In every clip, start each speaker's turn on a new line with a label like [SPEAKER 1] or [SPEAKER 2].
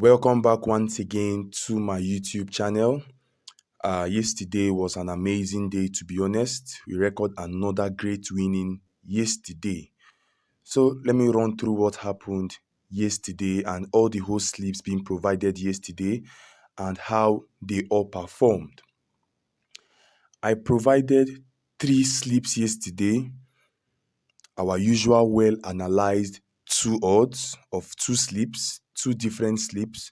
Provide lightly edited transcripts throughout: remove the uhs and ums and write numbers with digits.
[SPEAKER 1] Welcome back once again to my YouTube channel. Yesterday was an amazing day, to be honest. We record another great winning yesterday. So let me run through what happened yesterday and all the whole sleeps being provided yesterday and how they all performed. I provided 3 sleeps yesterday. Our usual well analyzed 2 odds of 2 sleeps, 2 different sleeps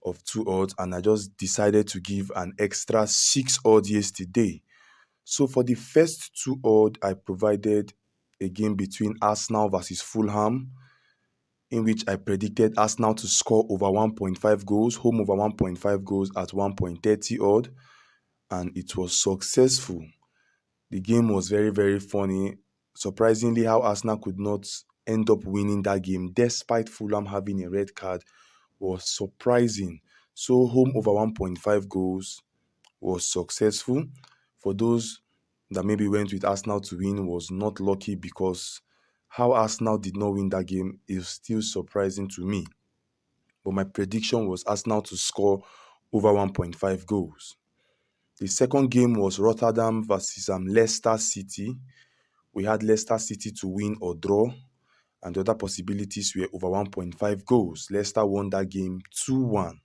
[SPEAKER 1] of 2 odds, and I just decided to give an extra 6 odds yesterday. So for the first 2 odds, I provided a game between Arsenal versus Fulham, in which I predicted Arsenal to score over 1.5 goals, home over 1.5 goals at 1.30 odd, and it was successful. The game was very, very funny. Surprisingly, how Arsenal could not end up winning that game despite Fulham having a red card was surprising. So home over 1.5 goals was successful. For those that maybe went with Arsenal to win was not lucky, because how Arsenal did not win that game is still surprising to me. But my prediction was Arsenal to score over 1.5 goals. The second game was Rotterdam versus Leicester City. We had Leicester City to win or draw, and the other possibilities were over 1.5 goals. Leicester won that game 2-1.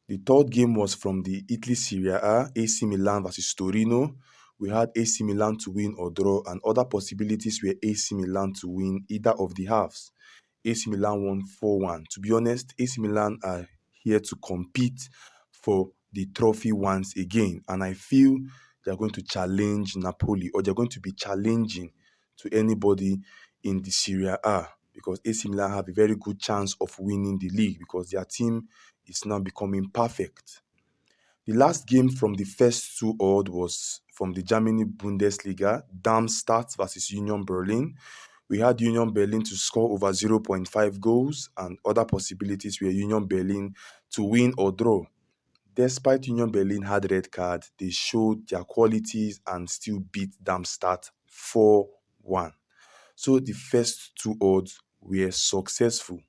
[SPEAKER 1] The third game was from the Italy Serie A, AC Milan versus Torino. We had AC Milan to win or draw, and other possibilities were AC Milan to win either of the halves. AC Milan won 4-1. To be honest, AC Milan are here to compete for the trophy once again, and I feel they're going to challenge Napoli, or they're going to be challenging to anybody in the Serie A, because AC Milan have a very good chance of winning the league because their team is now becoming perfect. The last game from the first 2 odds was from the Germany Bundesliga, Darmstadt versus Union Berlin. We had Union Berlin to score over 0.5 goals, and other possibilities were Union Berlin to win or draw. Despite Union Berlin had red card, they showed their qualities and still beat Darmstadt 4-1. So the first 2 odds were successful.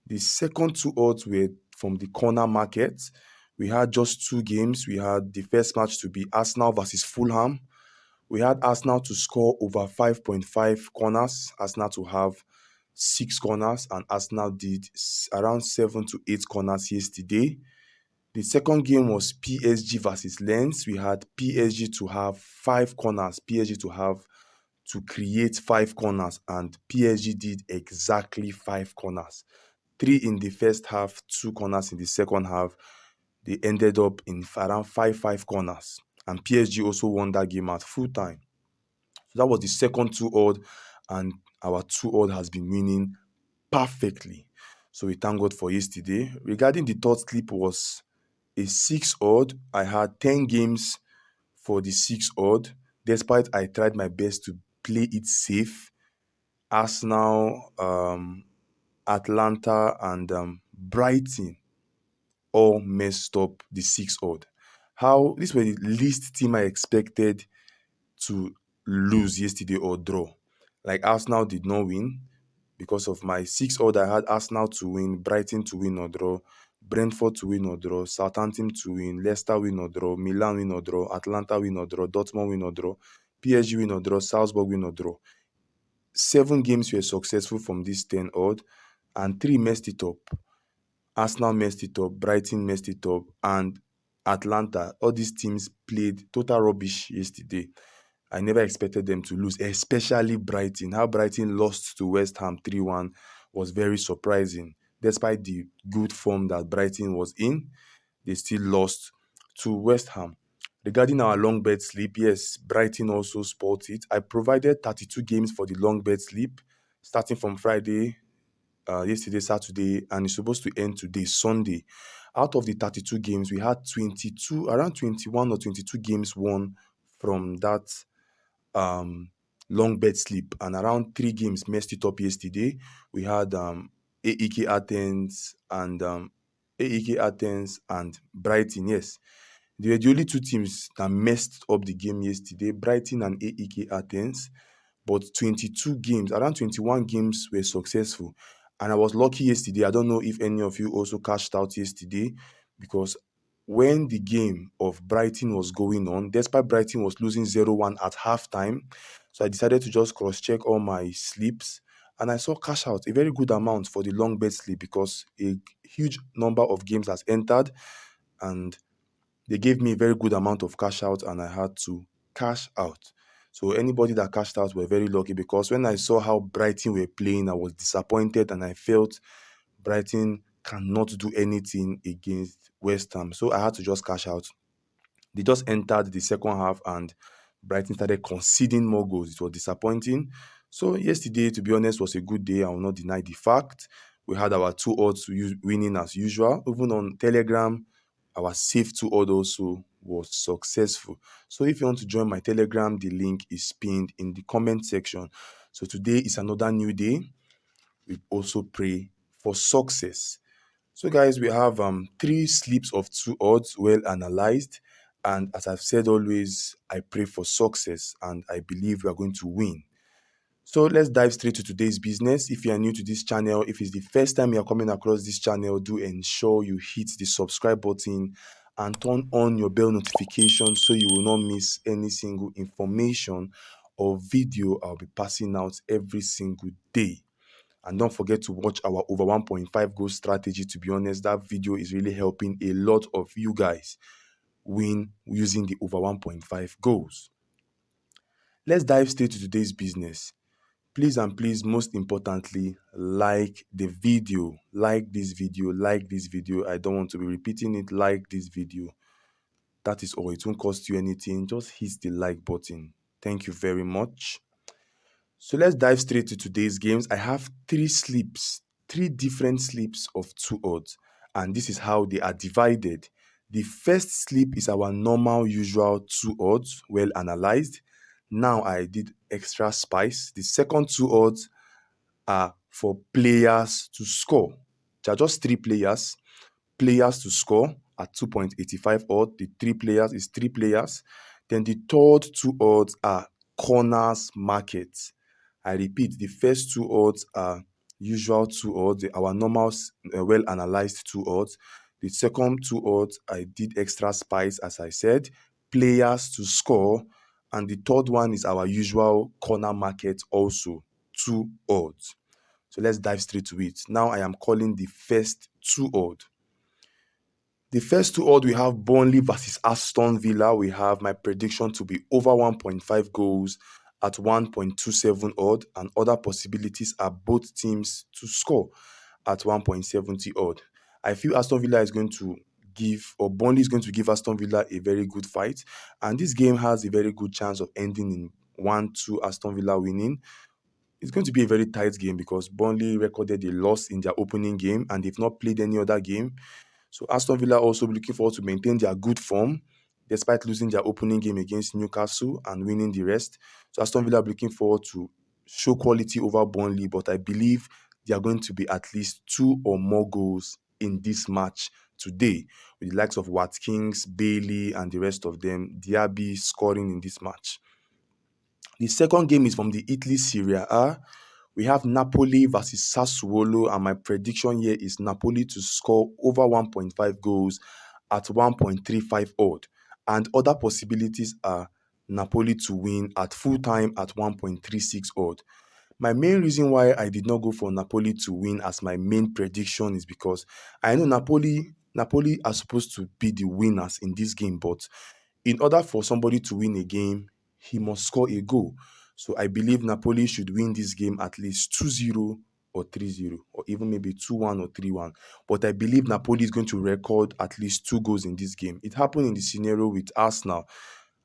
[SPEAKER 1] The second 2 odds were from the corner market. We had just 2 games. We had the first match to be Arsenal versus Fulham. We had Arsenal to score over 5.5 corners, Arsenal to have 6 corners, and Arsenal did around 7 to 8 corners yesterday. The second game was PSG versus Lens. We had PSG to have 5 corners, PSG to create 5 corners, and PSG did exactly 5 corners. 3 in the first half, 2 corners in the second half. They ended up in around 5 corners. And PSG also won that game at full time. So that was the second 2 odd, and our 2 odd has been winning perfectly. So we thank God for yesterday. Regarding the third slip was a 6 odd. I had 10 games for the 6 odd, despite I tried my best to play it safe. Arsenal, Atlanta, and Brighton all messed up the 6 odd. How these were the least team I expected to lose yesterday or draw. Like Arsenal did not win. Because of my 6 odd, I had Arsenal to win, Brighton to win or draw, Brentford to win or draw, Southampton to win, Leicester win or draw, Milan win or draw, Atlanta win or draw, Dortmund win or draw, PSG win or draw, Salzburg win or draw. 7 games were successful from this 10 odd, and 3 messed it up. Arsenal messed it up, Brighton messed it up, and Atlanta. All these teams played total rubbish yesterday. I never expected them to lose, especially Brighton. How Brighton lost to West Ham 3-1 was very surprising. Despite the good form that Brighton was in, they still lost to West Ham. Regarding our long bet sleep, yes, Brighton also spoiled it. I provided 32 games for the long bet sleep, starting from Friday, yesterday, Saturday, and it's supposed to end today, Sunday. Out of the 32 games, we had around 21 or 22 games won from that long bet sleep, and around 3 games messed it up yesterday. We had AEK Athens and Brighton. Yes, they were the only 2 teams that messed up the game yesterday, Brighton and AEK Athens. But 22 games, around 21 games were successful. And I was lucky yesterday. I don't know if any of you also cashed out yesterday, because when the game of Brighton was going on, despite Brighton was losing 0-1 at halftime, so I decided to just cross-check all my slips, and I saw cash out a very good amount for the long bet slip, because a huge number of games has entered, and they gave me a very good amount of cash out, and I had to cash out. So anybody that cashed out were very lucky, because when I saw how Brighton were playing, I was disappointed, and I felt Brighton cannot do anything against West Ham. So I had to just cash out. They just entered the second half and Brighton started conceding more goals. It was disappointing. So yesterday, to be honest, was a good day. I will not deny the fact. We had our two odds winning as usual. Even on Telegram, our safe two odd also was successful. So if you want to join my Telegram, the link is pinned in the comment section. So today is another new day. We also pray for success. So guys, we have three slips of two odds well analyzed, and as I've said always, I pray for success and I believe we are going to win. So let's dive straight to today's business. If you are new to this channel, if it's the first time you are coming across this channel, do ensure you hit the subscribe button and turn on your bell notification so you will not miss any single information or video I'll be passing out every single day. And don't forget to watch our over 1.5 goal strategy. To be honest, that video is really helping a lot of you guys win using the over 1.5 goals. Let's dive straight to today's business. Please and please, most importantly, like the video. Like this video. Like this video. I don't want to be repeating it. Like this video. That is all. It won't cost you anything. Just hit the like button. Thank you very much. So let's dive straight to today's games. I have three different slips of two odds, and this is how they are divided. The first slip is our normal, usual two odds, well analyzed. Now I did extra spice. The second two odds are for players to score. There are just three players to score at 2.85 odd. The three players is three players. Then the third two odds are corners markets. I repeat, the first two odds are usual two odds, our normal, well analyzed two odds. The second two odds, I did extra spice, as I said, players to score. And the third one is our usual corner market, also two odds. So let's dive straight to it. Now I am calling the first two odd. The first two odd, we have Burnley versus Aston Villa. We have my prediction to be over 1.5 goals at 1.27 odd, and other possibilities are both teams to score at 1.70 odd. I feel Aston Villa is going to give, or Burnley is going to give Aston Villa a very good fight, and this game has a very good chance of ending in 1-2 Aston Villa winning. It's going to be a very tight game because Burnley recorded a loss in their opening game and they've not played any other game. So Aston Villa also looking forward to maintain their good form despite losing their opening game against Newcastle and winning the rest. So Aston Villa are looking forward to show quality over Burnley, but I believe there are going to be at least two or more goals in this match today, with the likes of Watkins, Bailey, and the rest of them, Diaby scoring in this match. The second game is from the Italy Serie A. We have Napoli versus Sassuolo, and my prediction here is Napoli to score over 1.5 goals at 1.35 odd. And other possibilities are Napoli to win at full time at 1.36 odd. My main reason why I did not go for Napoli to win as my main prediction is because I know Napoli are supposed to be the winners in this game, but in order for somebody to win a game, he must score a goal. So I believe Napoli should win this game at least 2-0 or 3-0, or even maybe 2-1 or 3-1. But I believe Napoli is going to record at least two goals in this game. It happened in the scenario with Arsenal.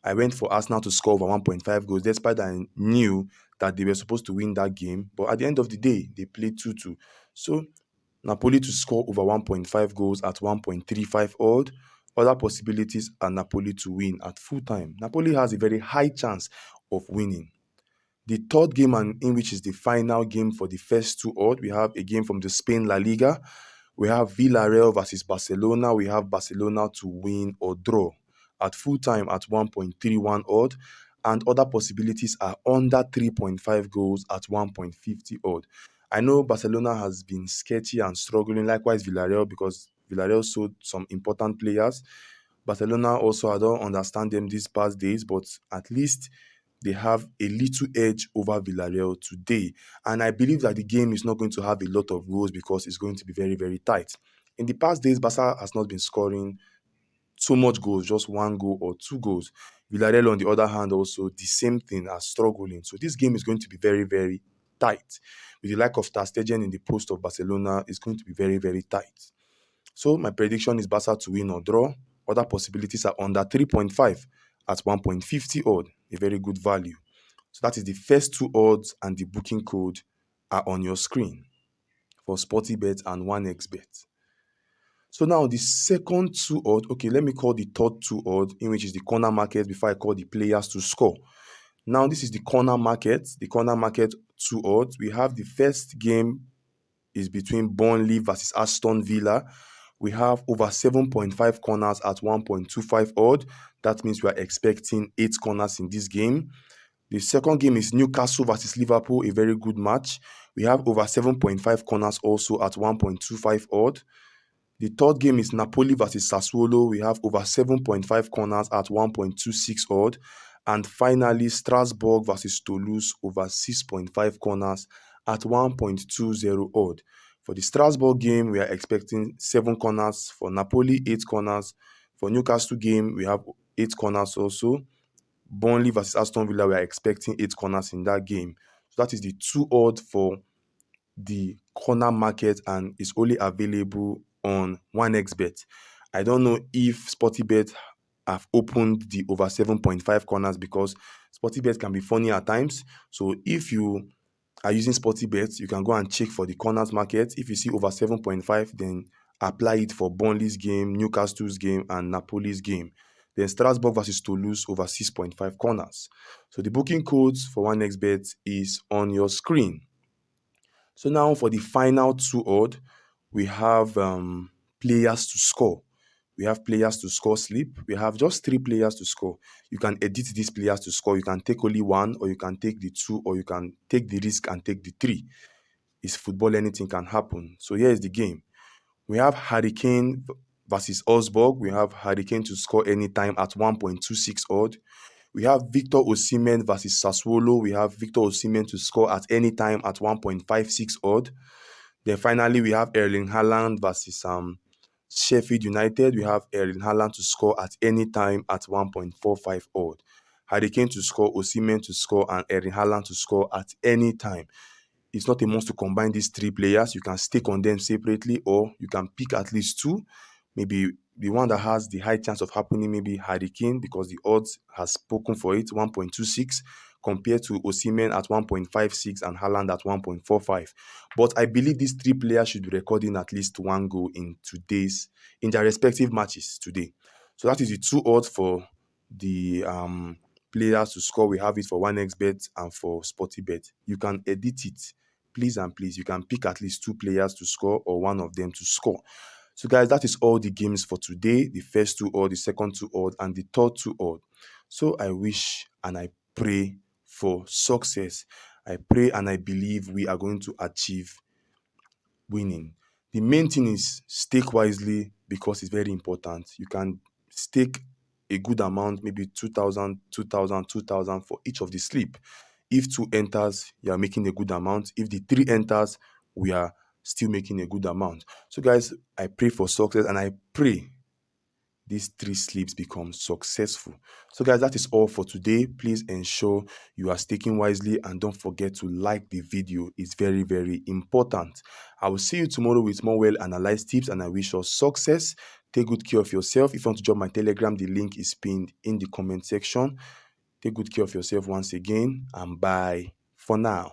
[SPEAKER 1] I went for Arsenal to score over 1.5 goals, despite I knew that they were supposed to win that game. But at the end of the day, they played 2-2. So Napoli to score over 1.5 goals at 1.35 odd. Other possibilities are Napoli to win at full time. Napoli has a very high chance of winning. The third game, and in which is the final game for the first two odd, we have a game from the Spain La Liga. We have Villarreal versus Barcelona. We have Barcelona to win or draw at full time at 1.31 odd. And other possibilities are under 3.5 goals at 1.50 odd. I know Barcelona has been sketchy and struggling, likewise Villarreal, because Villarreal sold some important players. Barcelona also, I don't understand them these past days, but at least they have a little edge over Villarreal today. And I believe that the game is not going to have a lot of goals because it's going to be very, very tight. In the past days, Barca has not been scoring so much goals, just one goal or two goals. Villarreal, on the other hand, also the same thing, are struggling. So this game is going to be very, very tight. With the lack of Ter Stegen in the post of Barcelona, it's going to be very, very tight. So my prediction is Barca to win or draw. Other possibilities are under 3.5 at 1.50 odd, a very good value. So that is the first two odds, and the booking code are on your screen for SportyBet and 1xBet. So now the second two odd, okay, let me call the third two odd, in which is the corner market, before I call the players to score. Now this is the corner market, two odds. We have the first game is between Burnley versus Aston Villa. We have over 7.5 corners at 1.25 odd. That means we are expecting 8 corners in this game. The second game is Newcastle versus Liverpool, a very good match. We have over 7.5 corners also at 1.25 odd. The third game is Napoli versus Sassuolo. We have over 7.5 corners at 1.26 odd. And finally, Strasbourg versus Toulouse, over 6.5 corners at 1.20 odd. For the Strasbourg game, we are expecting 7 corners. For Napoli, 8 corners. For Newcastle game, we have 8 corners also. Burnley versus Aston Villa, we are expecting 8 corners in that game. So that is the 2 odd for the corner market, and is only available on 1xBet. I don't know if SportyBet have opened the over 7.5 corners, because SportyBet can be funny at times. So if you are using SportyBet, you can go and check for the corners market. If you see over 7.5, then apply it for Burnley's game, Newcastle's game, and Napoli's game. Then Strasbourg versus Toulouse, over 6.5 corners. So the booking codes for 1xBet is on your screen. So now for the final 2 odd, we have players to score. We have players to score sleep. We have just 3 players to score. You can edit these players to score. You can take only 1, or you can take the 2, or you can take the risk and take the 3. It's football, anything can happen. So here is the game. We have Hurricane versus Augsburg. We have Hurricane to score anytime at 1.26 odd. We have Victor Osimhen versus Sassuolo. We have Victor Osimhen to score at any time at 1.56 odd. Then finally, we have Erling Haaland versus Sheffield United. We have Erling Haaland to score at any time at 1.45 odd. Hurricane to score, Osimhen to score, and Erling Haaland to score at any time. It's not a must to combine these 3 players. You can stick on them separately, or you can pick at least 2. Maybe the one that has the high chance of happening, maybe Hurricane, because the odds has spoken for it, 1.26, compared to Osimhen at 1.56 and Haaland at 1.45. But I believe these 3 players should be recording at least 1 goal in their respective matches today. So that is the 2 odds for the players to score. We have it for 1xBet and for SportyBet. You can edit it. Please and please, you can pick at least 2 players to score, or one of them to score. So guys, that is all the games for today. The first 2 odd, the second 2 odd, and the third 2 odd. So I wish and I pray for success. I pray and I believe we are going to achieve winning. The main thing is stake wisely, because it's very important. You can stake a good amount, maybe 2,000, 2,000, 2,000 for each of the sleep. If 2 enters, you are making a good amount. If the 3 enters, we are still making a good amount. So guys, I pray for success, and I pray these 3 sleeps become successful. So guys, that is all for today. Please ensure you are staking wisely, and don't forget to like the video. It's very, very important. I will see you tomorrow with more well analyzed tips, and I wish you success. Take good care of yourself. If you want to join my Telegram, the link is pinned in the comment section. Take good care of yourself once again, and bye for now.